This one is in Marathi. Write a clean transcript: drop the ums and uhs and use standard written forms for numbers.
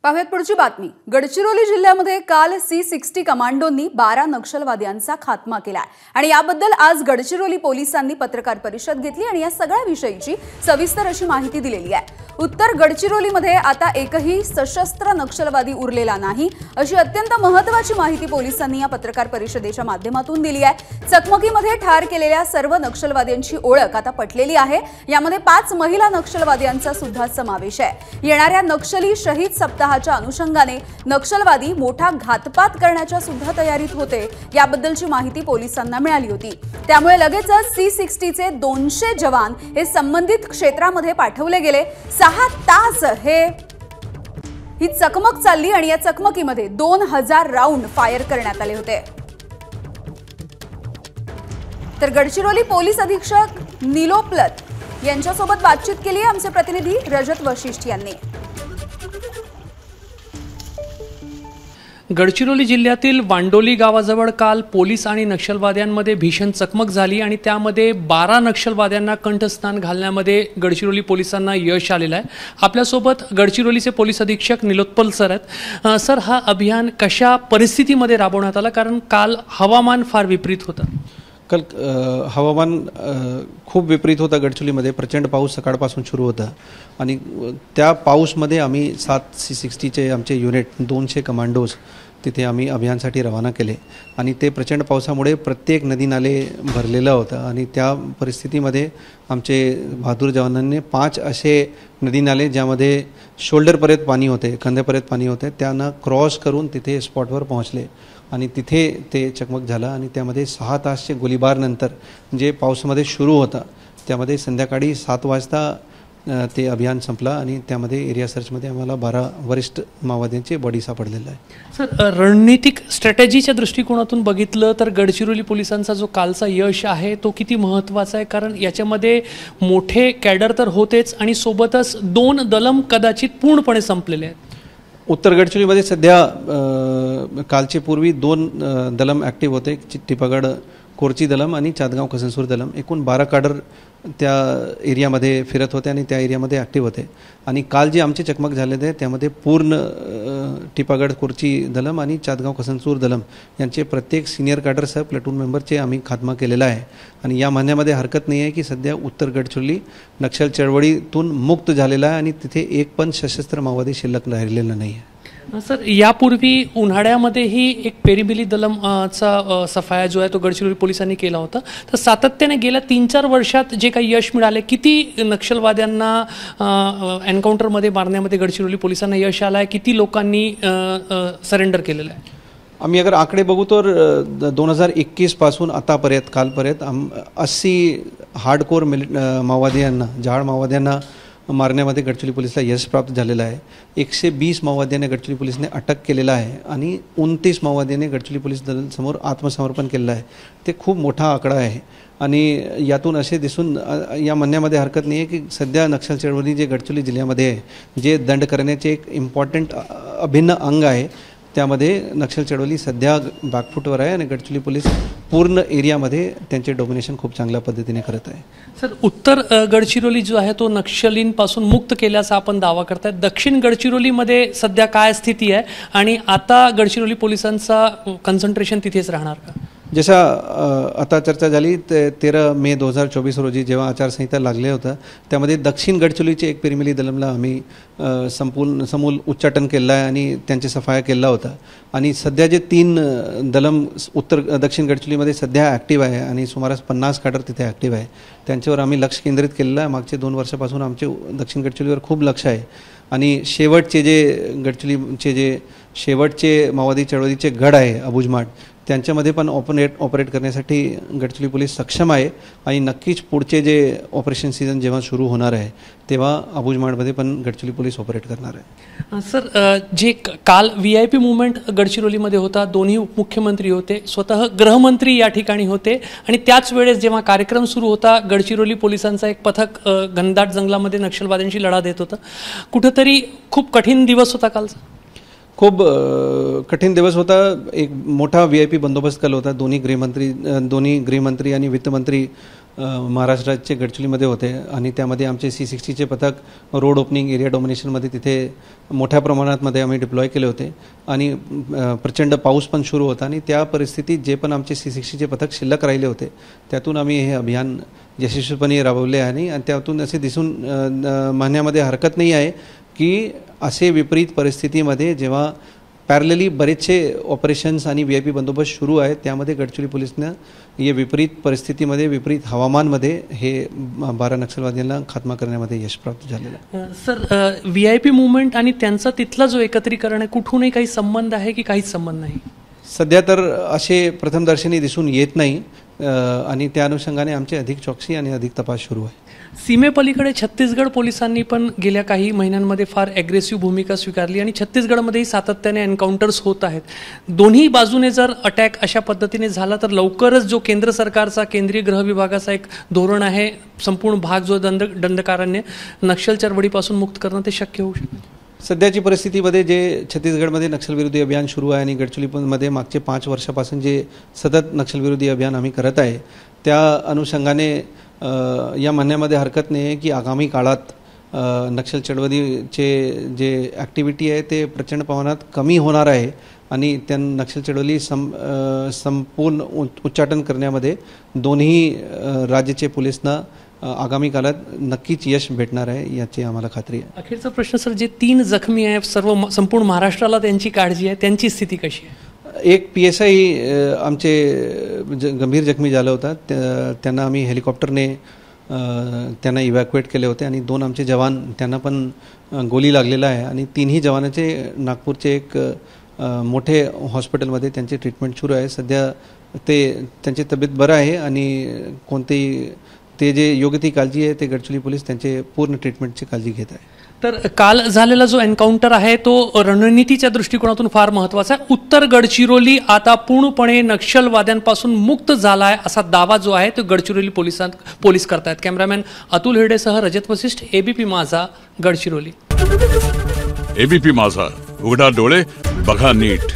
पाहुयात पुढची बातमी। गडचिरोली जिल्ह्यामध्ये काल C60 कमांडोंनी 12 नक्षलवाद्यांचा खात्मा केला आणि याबद्दल आज गडचिरोली पोलिसांनी पत्रकार परिषद घेतली आणि या सगळ्या विषयीची सविस्तर अशी माहिती दिलेली आहे। उत्तर गडचिरोलीमध्ये आता एकही सशस्त्र नक्षलवादी उरलेला नाही अशी अत्यंत महत्त्वाची माहिती पोलिसांनी या पत्रकार परिषदेच्या माध्यमातून दिली आहे। चकमकीमध्ये ठार केलेल्या सर्व नक्षलवाद्यांची ओळख आता पटलेली आहे। यामध्ये 5 महिला नक्षलवाद्यांचा सुद्धा समावेश आहे। येणाऱ्या नक्षली शहीद सप्ताहाच्या अनुषंगाने नक्षलवादी मोठा घातपात करण्याच्या सुद्धा तयारीत होते। याबद्दलची माहिती पोलिसांना मिळाली होती। त्यामुळे लगेचच C60 चे 200 जवान हे संबंधित क्षेत्रामध्ये पाठवले गेले। 6 तास ही चकमक चालली आणि या चकमकीमध्ये 2000 राऊंड फायर करण्यात आले होते। तर गडचिरोली पोलीस अधीक्षक निलोपलत यांच्यासोबत बातचीत केली आमचे प्रतिनिधी रजत वशिष्ठ यांनी। गडचिरोली जिल्ह्यातील वांडोली गावाजवळ काल पोलीस आणि नक्षलवाद्यांमध्ये भीषण चकमक झाली आणि त्यामध्ये 12 नक्षलवाद्यांना कंठस्नान घालण्यामध्ये गडचिरोली पोलिसांना यश आलेलं आहे। आपल्यासोबत गडचिरोलीचे पोलीस अधीक्षक निलोत्पल सर आहेत। सर, हा अभियान कशा परिस्थितीमध्ये राबवण्यात आला, कारण काल हवामान फार विपरीत होतं? कल हवामान खूप विपरीत होता। गडचिरोलीमध्ये प्रचंड पाऊस सकाळपासून सुरू होता आणि त्या पाऊसमध्ये आम्ही 7 C60चे आमचे युनिट 200 कमांडोज तिथे आम्ही अभियानासाठी रवाना केले आणि ते प्रचंड पावसामुळे प्रत्येक नदी नाले भरलेलं होतं आणि त्या परिस्थितीमध्ये आमचे बहादूर जवानांनी 5 असे नदी नाले ज्यामध्ये शोल्डरपर्यंत पाणी होते, कंधेपर्यंत पाणी होते, त्यांना क्रॉस करून तिथे स्पॉटवर पोहोचले आणि तिथे ते चकमक झाला आणि त्यामध्ये 6 तासचे गोळीबार नंतर जे पावसामध्ये सुरू होता त्यामध्ये संध्याकाळी 7 वाजता ते अभियान संपला आणि त्यामध्ये एरिया सर्चमध्ये आम्हाला 12 वरिष्ठ माओवाद्यांचे बॉडी सापडलेला आहे। सर, रणनीतिक स्ट्रॅटेजीच्या दृष्टिकोनातून बघितलं तर गडचिरोली पोलिसांचा जो कालचा यश आहे तो किती महत्त्वाचा आहे, कारण याच्यामध्ये मोठे कॅडर तर होतेच आणि सोबतच 2 दलम कदाचित पूर्णपणे संपलेले आहेत। उत्तर गडचिरोलीमध्ये सध्या कालचे पूर्वी 2 दलम ॲक्टिव्ह होते, टिपागड कोरची दलम आणि चातगाव कसनसूर दलम। एकूण 12 कॅडर त्या एरियामध्ये फिरत होते आणि त्या एरियामध्ये ॲक्टिव्ह होते आणि काल जे आमचे चकमक झाले ते त्यामध्ये पूर्ण टिपागड कोरची दलम आणि चातगाव कसनसूर दलम यांचे प्रत्येक सिनियर कॅडरसह प्लटून मेंबरचे आम्ही खात्मा केलेला आहे आणि या म्हणण्यामध्ये हरकत नाही आहे की सध्या उत्तर गडचिरोली नक्षल चळवळीतून मुक्त झालेला आहे आणि तिथे एक पण सशस्त्र माओवादी शिल्लक राहिलेला नाही आहे। सर, यापूर्वी उन्हाळ्यामध्येही एक पेरीबिली दलमचा सफाया जो आहे तो गडचिरोली पोलिसांनी केला होता। तर सातत्याने गेल्या 3-4 वर्षात जे काही यश मिळाले, किती नक्षलवाद्यांना एन्काउंटरमध्ये मारण्यामध्ये गडचिरोली पोलिसांना यश आलं आहे, किती लोकांनी सरेंडर केलेलं आहे? आम्ही अगर आकडे बघू तर 2021 पासून आतापर्यंत कालपर्यंत 80 हार्डकोर माओवाद्यांना, जाड माओवाद्यांना मारण्यामध्ये गडचिरोली पोलिसला यश प्राप्त झालेलं आहे। 120 माओवाद्यांना गडचिरोली पोलिसने अटक केलेला आहे आणि 29 माओवाद्यांनी गडचिरोली पोलीस दलासमोर आत्मसमर्पण केलेलं आहे। ते खूप मोठा आकडा आहे आणि यातून असे दिसून या म्हणण्यामध्ये हरकत नाही आहे की सध्या नक्षल चळवळी जे गडचिरोली जिल्ह्यामध्ये आहे, जे दंड करण्याचे एक इम्पॉर्टंट अभिन्न अंग आहे, त्यामध्ये नक्षल चळवळी सध्या बॅकफूटवर आहे आणि गडचिरोली पोलीस पूर्ण एरियामध्ये त्यांचे डॉमिनेशन खूप चांगल्या पद्धतीने करत आहे। सर, उत्तर गडचिरोली जो आहे तो नक्षलींपासून मुक्त केल्याचा आपण दावा करताय। दक्षिण गडचिरोलीमध्ये सध्या काय स्थिती आहे आणि आता गडचिरोली पोलिसांचा कन्सन्ट्रेशन तिथेच राहणार का? जसा आता चर्चा झाली 13 मे 2024 रोजी जेव्हा आचारसंहिता लागले होतं त्यामध्ये दक्षिण गडचिरोलीचे एक पेरीमिली दलमला आम्ही समूल उच्चाटन केलं आहे आणि त्यांचे सफाया केला होता आणि सध्या जे 3 दलम दक्षिण गडचिरोलीमध्ये सध्या ॲक्टिव्ह आहे आणि सुमारास 50 कॅडर तिथे ॲक्टिव्ह आहे, त्यांच्यावर आम्ही लक्ष केंद्रित केलेलं आहे। मागचे 2 वर्षापासून आमचे दक्षिण गडचिरोलीवर खूप लक्ष आहे आणि शेवटचे जे गडचिरोलीचे जे शेवटचे माओवादी चळवळीचे गड आहे अबुजमाड, त्यांच्यामध्ये पण ऑपरेट करण्यासाठी गडचिरोली पोलीस सक्षम आहे आणि नक्कीच पुढचे जे ऑपरेशन सीझन जेव्हा सुरू होणार आहे तेव्हा अबुजमाडमध्ये पण गडचिरोली पोलीस ऑपरेट करणार आहे। सर, जे काल VIP मूवमेंट गडचिरोलीमध्ये होता, दोन्ही उपमुख्यमंत्री होते, स्वतः गृहमंत्री या ठिकाणी होते आणि त्याच वेळेस जेव्हा कार्यक्रम सुरू होता गडचिरोली पोलिसांचा एक पथक घनदाट जंगलामध्ये नक्षलवाद्यांशी लढा देत होतं। कुठेतरी खूप कठीण दिवस होता कालचा? खूप कठीण दिवस होता। एक मोठा VIP बंदोबस्त केला होता। दोन्ही गृहमंत्री आणि वित्तमंत्री महाराष्ट्राचे गडचिरोलीमध्ये होते आणि त्यामध्ये आमचे C60चे पथक रोड ओपनिंग एरिया डॉमिनेशनमध्ये तिथे मोठ्या प्रमाणात आम्ही डिप्लॉय केले होते आणि प्रचंड पाऊस पण सुरू होता आणि त्या परिस्थितीत जे पण आमचे C60चे पथक शिल्लक राहिले होते त्यातून आम्ही हे अभियान यशस्वीपणे राबवले आणि त्यातून असे दिसून म्हणण्यामध्ये हरकत नाही आहे की असे विपरीत परिस्थितीमध्ये जेव्हा पॅरलली बरेचसे ऑपरेशन्स आणि VIP बंदोबस्त सुरू आहेत त्यामध्ये गडचिरोली पोलिसनं या विपरीत परिस्थितीमध्ये विपरीत हवामानमध्ये हे 12 नक्षलवाद्यांना खात्मा करण्यामध्ये यश प्राप्त झालेलं आहे. सर, VIP मुवमेंट आणि त्यांचा तिथला जो एकत्रीकरण आहे कुठूनही काही संबंध आहे की काहीच संबंध नाही? सध्या तर असे प्रथमदर्शनी दिसून येत नाही आणि त्या अनुषंगाने आमचे अधिक चौकशी आणि अधिक तपास सुरू आहे. सीमेपलीकडे छत्तीसगड पोलिसांनी पण गेल्या काही महिन्यांमध्ये फार ॲग्रेसिव्ह भूमिका स्वीकारली आणि छत्तीसगडमध्येही सातत्याने एन्काउंटर्स होत आहेत. दोन्ही बाजूने जर अटॅक अशा पद्धतीने झाला तर लवकरच जो केंद्र सरकारचा केंद्रीय गृह विभागाचा एक धोरण आहे संपूर्ण भाग जो दंडकारण्य नक्षल चळवळीपासून मुक्त करणं ते शक्य होऊ शकतं. सध्याची परिस्थितीमध्ये जे छत्तीसगडमध्ये नक्षलविरोधी अभियान सुरू आहे आणि गडचिरोलीमध्ये मागचे 5 वर्षापासून जे सतत नक्षलविरोधी अभियान आम्ही करत आहे त्या अनुषंगाने या म्हणण्यामध्ये हरकत नाही आहे की आगामी काळात नक्षल चळवळीचे जे ॲक्टिव्हिटी आहे ते प्रचंड प्रमाणात कमी होणार आहे आणि त्या नक्षल चळवळी संपूर्ण उच्चाटन करण्यामध्ये दोन्ही राज्याचे पोलिसांना आगामी काळात नक्कीच यश भेटणार आहे याची आम्हाला खात्री आहे. अखेरचा प्रश्न सर, जे 3 जखमी आहे संपूर्ण महाराष्ट्राला त्यांची काळजी आहे, त्यांची स्थिती कशी आहे? एक PSI आमचे गंभीर जखमी झाला होता, त्यांना आम्ही हेलिकॉप्टरने त्यांना इव्हॅक्युएट केले होते आणि 2 आमचे जवान त्यांना पण गोळी लागलेला आहे आणि 3ही जवानाचे नागपूरचे एक मोठे हॉस्पिटलमध्ये त्यांचे ट्रीटमेंट सुरू आहे. सध्या त्यांची तब्येत बरं आहे आणि कोणतेही ते जे योग्य ती काळजी आहे ते गडचिरोली पोलीस त्यांचे पूर्ण ट्रीटमेंटची काळजी घेत आहे. तर काल झालेला जो एन्काउंटर आहे तो रणनीतीच्या दृष्टिकोनातून फार महत्त्वाचा आहे. उत्तर गडचिरोली आता पूर्णपणे नक्षलवाद्यांपासून मुक्त झाला आहे असा दावा जो आहे तो गडचिरोली पोलीस करतायत. कॅमेरामॅन अतुल हिरडेसह रजत वसिष्ठ, ABP माझा, गडचिरोली. ABP माझा, उघडा डोळे बघा नीट.